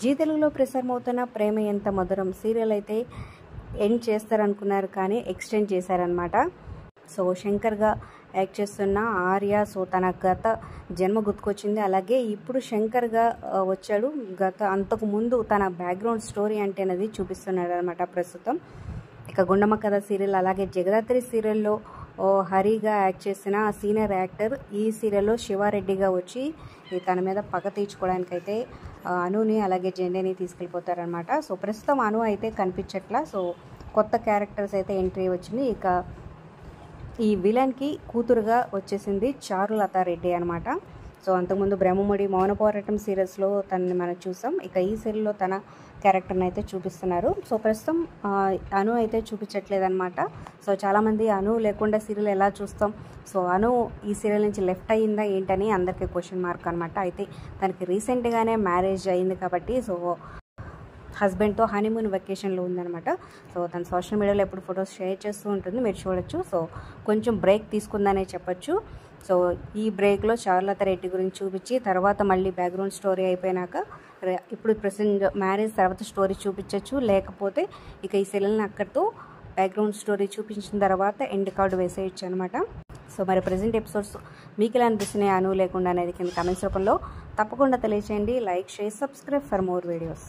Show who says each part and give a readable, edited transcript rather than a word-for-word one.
Speaker 1: G తెలుగులో ప్రసారమవుతున్న ప్రేమ ఎంత మధురం సీరియల్ అయితే ఎండ్ చేస్తారనుకున్నారు కానీ ఎక్స్టెండ్ చేశారనమాట. సో శంకర్గా యాక్ట్ చేస్తున్న ఆర్య సో తన గత జన్మ గుర్తుకొచ్చింది. అలాగే ఇప్పుడు శంకర్గా వచ్చాడు. అంతకు ముందు తన బ్యాక్గ్రౌండ్ స్టోరీ అంటే అనేది చూపిస్తున్నాడు అనమాట ప్రస్తుతం. ఇక గుండమ్మ కథ సీరియల్ అలాగే జగదాత్రి సీరియల్లో హరిగా యాక్ట్ చేసిన సీనియర్ యాక్టర్ ఈ సీరియల్లో శివారెడ్డిగా వచ్చి తన మీద పగ తీర్చుకోవడానికైతే అనుని అలాగే జెండేని తీసుకెళ్ళిపోతారనమాట. సో ప్రస్తుతం అను అయితే కనిపించట్లా. సో కొత్త క్యారెక్టర్స్ అయితే ఎంట్రీ వచ్చింది. ఇక ఈ విలన్కి కూతురుగా వచ్చేసింది చారులతారెడ్డి అనమాట. సో అంతకుముందు బ్రహ్మముడి మౌన పోరాటం సీరియల్స్లో తనని మనం చూసాం. ఇక ఈ సీరియల్లో తన క్యారెక్టర్ని అయితే చూపిస్తున్నారు. సో ప్రస్తుతం అను అయితే చూపించట్లేదన్నమాట. సో చాలామంది అను లేకుండా సీరియల్ ఎలా చూస్తాం, సో అను ఈ సీరియల్ నుంచి లెఫ్ట్ అయ్యిందా ఏంటని అందరికీ క్వశ్చన్ మార్క్ అనమాట. అయితే తనకి రీసెంట్గానే మ్యారేజ్ అయింది కాబట్టి సో హస్బెండ్తో హనీమూన్ వెకేషన్లో ఉందనమాట. సో తన సోషల్ మీడియాలో ఎప్పుడు ఫొటోస్ షేర్ చేస్తూ ఉంటుంది, మీరు చూడొచ్చు. సో కొంచెం బ్రేక్ తీసుకుందనే చెప్పొచ్చు. సో ఈ బ్రేక్లో చారులతారెడ్డి గురించి చూపించి తర్వాత మళ్ళీ బ్యాక్గ్రౌండ్ స్టోరీ అయిపోయినాక ఇప్పుడు ప్రెసెంట్ మ్యారేజ్ తర్వాత స్టోరీ చూపించవచ్చు. లేకపోతే ఇక ఈ సీరియల్ని అక్కడితో బ్యాక్గ్రౌండ్ స్టోరీ చూపించిన తర్వాత ఎండ్ కార్డు వేసేయచ్చు అనమాట. సో మరి ప్రెసెంట్ ఎపిసోడ్స్ మీకు ఎలా అనిపిస్తున్నాయి అను లేకుండా అనేది కింద కామెంట్స్ రూపంలో తప్పకుండా తెలియచేయండి. Like, share, subscribe for more videos.